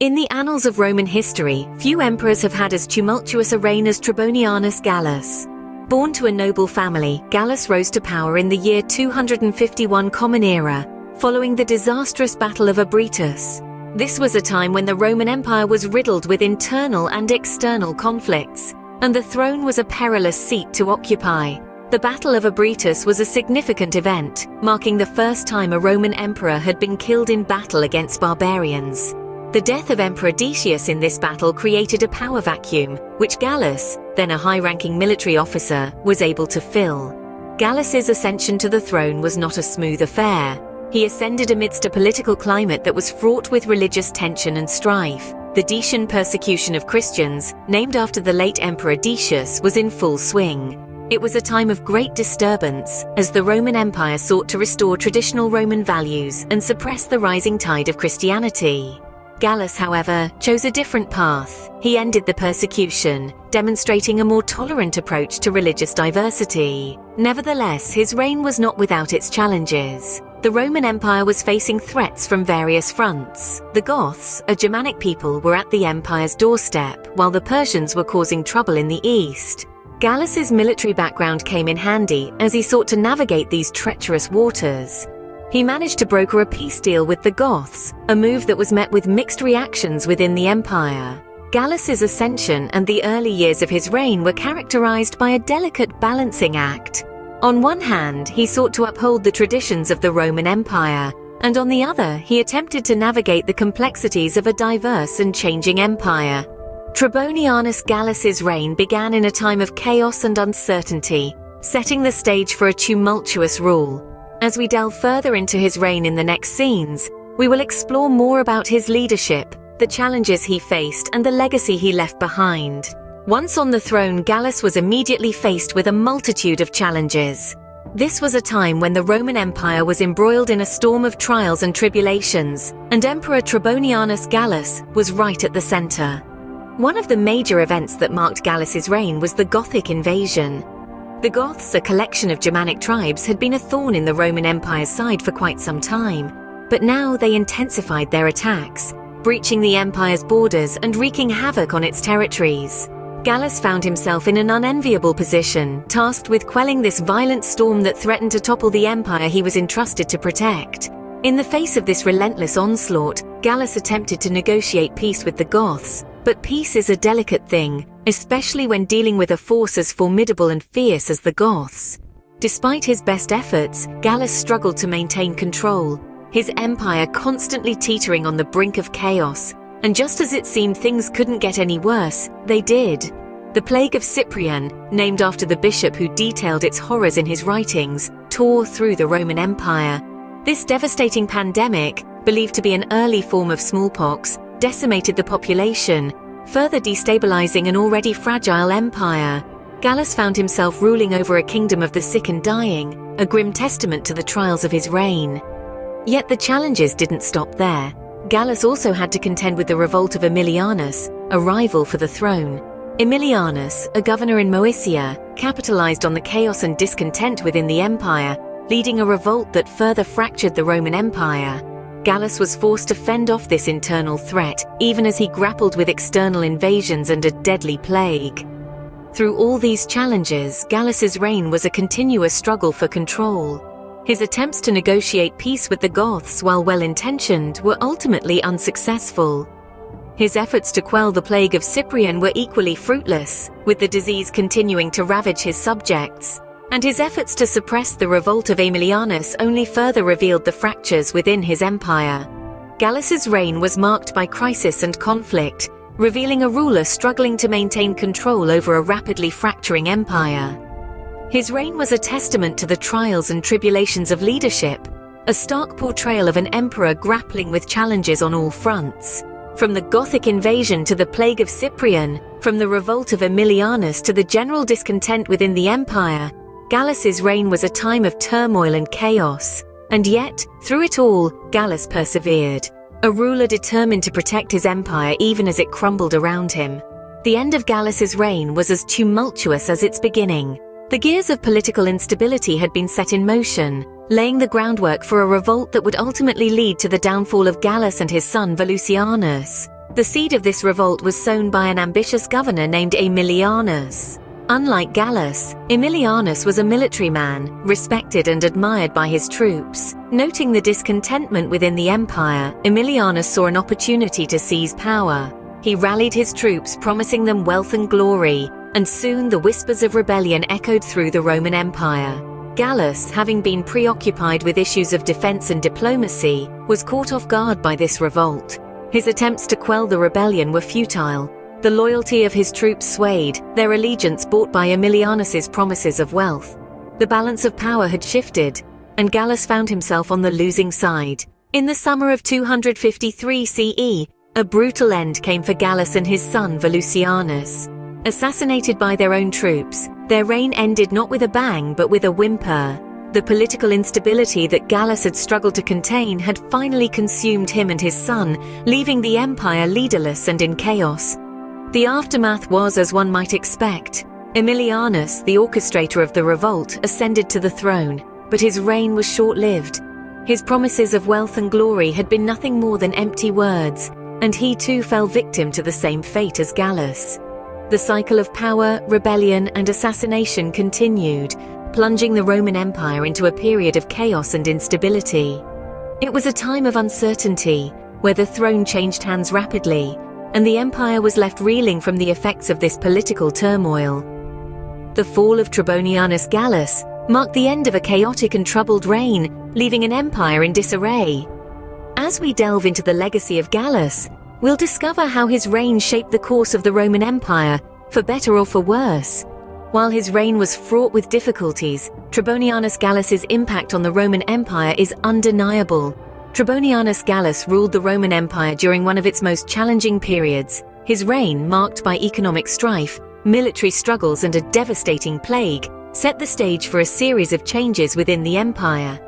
In the annals of Roman history, few emperors have had as tumultuous a reign as Trebonianus Gallus. Born to a noble family, Gallus rose to power in the year 251 Common Era, following the disastrous Battle of Abritus. This was a time when the Roman Empire was riddled with internal and external conflicts, and the throne was a perilous seat to occupy. The Battle of Abritus was a significant event, marking the first time a Roman emperor had been killed in battle against barbarians. The death of Emperor Decius in this battle created a power vacuum, which Gallus, then a high-ranking military officer, was able to fill. Gallus's ascension to the throne was not a smooth affair. He ascended amidst a political climate that was fraught with religious tension and strife. The Decian persecution of Christians, named after the late Emperor Decius, was in full swing. It was a time of great disturbance, as the Roman Empire sought to restore traditional Roman values and suppress the rising tide of Christianity. Gallus, however, chose a different path. He ended the persecution, demonstrating a more tolerant approach to religious diversity. Nevertheless, his reign was not without its challenges. The Roman Empire was facing threats from various fronts. The Goths, a Germanic people, were at the empire's doorstep, while the Persians were causing trouble in the east. Gallus's military background came in handy as he sought to navigate these treacherous waters. He managed to broker a peace deal with the Goths, a move that was met with mixed reactions within the empire. Gallus's ascension and the early years of his reign were characterized by a delicate balancing act. On one hand, he sought to uphold the traditions of the Roman Empire, and on the other, he attempted to navigate the complexities of a diverse and changing empire. Trebonianus Gallus's reign began in a time of chaos and uncertainty, setting the stage for a tumultuous rule. As we delve further into his reign in the next scenes, we will explore more about his leadership, the challenges he faced, and the legacy he left behind. Once on the throne, Gallus was immediately faced with a multitude of challenges. This was a time when the Roman Empire was embroiled in a storm of trials and tribulations, and Emperor Trebonianus Gallus was right at the center. One of the major events that marked Gallus's reign was the Gothic invasion. The Goths, a collection of Germanic tribes, had been a thorn in the Roman Empire's side for quite some time, but now they intensified their attacks, breaching the empire's borders and wreaking havoc on its territories. Gallus found himself in an unenviable position, tasked with quelling this violent storm that threatened to topple the empire he was entrusted to protect. In the face of this relentless onslaught, Gallus attempted to negotiate peace with the Goths, but peace is a delicate thing, especially when dealing with a force as formidable and fierce as the Goths. Despite his best efforts, Gallus struggled to maintain control, his empire constantly teetering on the brink of chaos, and just as it seemed things couldn't get any worse, they did. The Plague of Cyprian, named after the bishop who detailed its horrors in his writings, tore through the Roman Empire. This devastating pandemic, believed to be an early form of smallpox, decimated the population, further destabilizing an already fragile empire. Gallus found himself ruling over a kingdom of the sick and dying, a grim testament to the trials of his reign. Yet the challenges didn't stop there. Gallus also had to contend with the revolt of Emilianus, a rival for the throne. Emilianus, a governor in Moesia, capitalized on the chaos and discontent within the empire, leading a revolt that further fractured the Roman Empire. Gallus was forced to fend off this internal threat, even as he grappled with external invasions and a deadly plague. Through all these challenges, Gallus's reign was a continuous struggle for control. His attempts to negotiate peace with the Goths, while well-intentioned, were ultimately unsuccessful. His efforts to quell the plague of Cyprian were equally fruitless, with the disease continuing to ravage his subjects. And his efforts to suppress the revolt of Emilianus only further revealed the fractures within his empire. Gallus's reign was marked by crisis and conflict, revealing a ruler struggling to maintain control over a rapidly fracturing empire. His reign was a testament to the trials and tribulations of leadership, a stark portrayal of an emperor grappling with challenges on all fronts. From the Gothic invasion to the plague of Cyprian, from the revolt of Emilianus to the general discontent within the empire, Gallus's reign was a time of turmoil and chaos, and yet, through it all, Gallus persevered, a ruler determined to protect his empire even as it crumbled around him. The end of Gallus's reign was as tumultuous as its beginning. The gears of political instability had been set in motion, laying the groundwork for a revolt that would ultimately lead to the downfall of Gallus and his son Volusianus. The seed of this revolt was sown by an ambitious governor named Aemilianus. Unlike Gallus, Aemilianus was a military man, respected and admired by his troops. Noting the discontentment within the empire, Aemilianus saw an opportunity to seize power. He rallied his troops, promising them wealth and glory, and soon the whispers of rebellion echoed through the Roman Empire. Gallus, having been preoccupied with issues of defense and diplomacy, was caught off guard by this revolt. His attempts to quell the rebellion were futile. The loyalty of his troops swayed, their allegiance bought by Aemilianus's promises of wealth. The balance of power had shifted, and Gallus found himself on the losing side. In the summer of 253 CE, a brutal end came for Gallus and his son Volusianus. Assassinated by their own troops, their reign ended not with a bang but with a whimper. The political instability that Gallus had struggled to contain had finally consumed him and his son, leaving the empire leaderless and in chaos. The aftermath was as one might expect. Aemilianus, the orchestrator of the revolt, ascended to the throne, but his reign was short-lived. His promises of wealth and glory had been nothing more than empty words, and he too fell victim to the same fate as Gallus. The cycle of power, rebellion, and assassination continued, plunging the Roman Empire into a period of chaos and instability. It was a time of uncertainty, where the throne changed hands rapidly, and the empire was left reeling from the effects of this political turmoil. The fall of Trebonianus Gallus marked the end of a chaotic and troubled reign, leaving an empire in disarray. As we delve into the legacy of Gallus, we'll discover how his reign shaped the course of the Roman Empire, for better or for worse. While his reign was fraught with difficulties, Trebonianus Gallus's impact on the Roman Empire is undeniable. Trebonianus Gallus ruled the Roman Empire during one of its most challenging periods. His reign, marked by economic strife, military struggles, and a devastating plague, set the stage for a series of changes within the empire.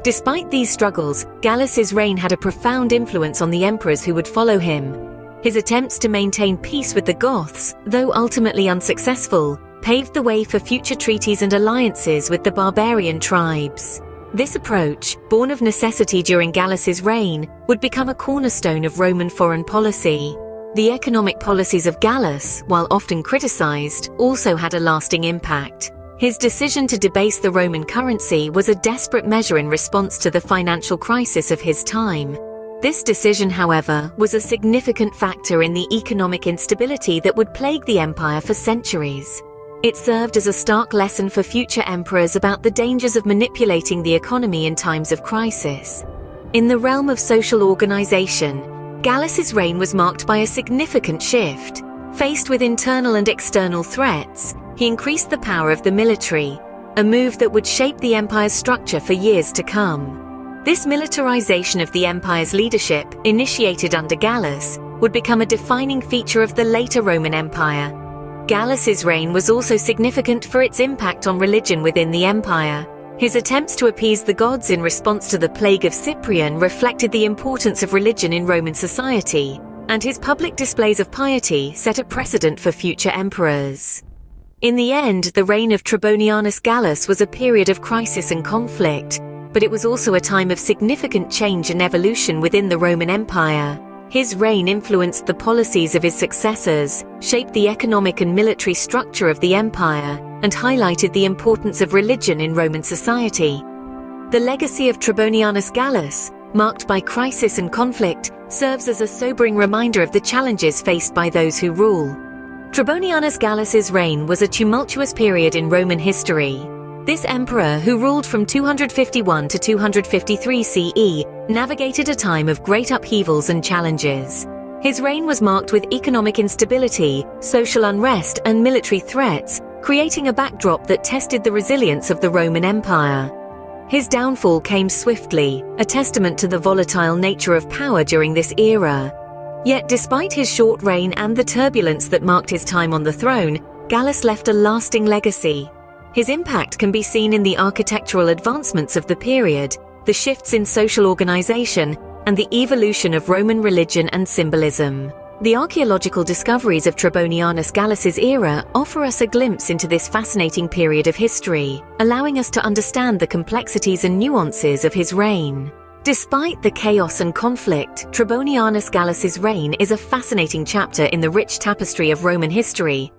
Despite these struggles, Gallus's reign had a profound influence on the emperors who would follow him. His attempts to maintain peace with the Goths, though ultimately unsuccessful, paved the way for future treaties and alliances with the barbarian tribes. This approach, born of necessity during Gallus's reign, would become a cornerstone of Roman foreign policy. The economic policies of Gallus, while often criticized, also had a lasting impact. His decision to debase the Roman currency was a desperate measure in response to the financial crisis of his time. This decision, however, was a significant factor in the economic instability that would plague the empire for centuries. It served as a stark lesson for future emperors about the dangers of manipulating the economy in times of crisis. In the realm of social organization, Gallus's reign was marked by a significant shift. Faced with internal and external threats, he increased the power of the military, a move that would shape the empire's structure for years to come. This militarization of the empire's leadership, initiated under Gallus, would become a defining feature of the later Roman Empire. Gallus's reign was also significant for its impact on religion within the empire. His attempts to appease the gods in response to the plague of Cyprian reflected the importance of religion in Roman society, and his public displays of piety set a precedent for future emperors. In the end, the reign of Trebonianus Gallus was a period of crisis and conflict, but it was also a time of significant change and evolution within the Roman Empire. His reign influenced the policies of his successors, shaped the economic and military structure of the empire, and highlighted the importance of religion in Roman society. The legacy of Trebonianus Gallus, marked by crisis and conflict, serves as a sobering reminder of the challenges faced by those who rule. Trebonianus Gallus's reign was a tumultuous period in Roman history. This emperor, who ruled from 251 to 253 CE, navigated a time of great upheavals and challenges. His reign was marked with economic instability, social unrest, and military threats, creating a backdrop that tested the resilience of the Roman Empire. His downfall came swiftly, a testament to the volatile nature of power during this era. Yet despite his short reign and the turbulence that marked his time on the throne, Gallus left a lasting legacy. His impact can be seen in the architectural advancements of the period, the shifts in social organization, and the evolution of Roman religion and symbolism. The archaeological discoveries of Trebonianus Gallus's era offer us a glimpse into this fascinating period of history, allowing us to understand the complexities and nuances of his reign. Despite the chaos and conflict, Trebonianus Gallus's reign is a fascinating chapter in the rich tapestry of Roman history.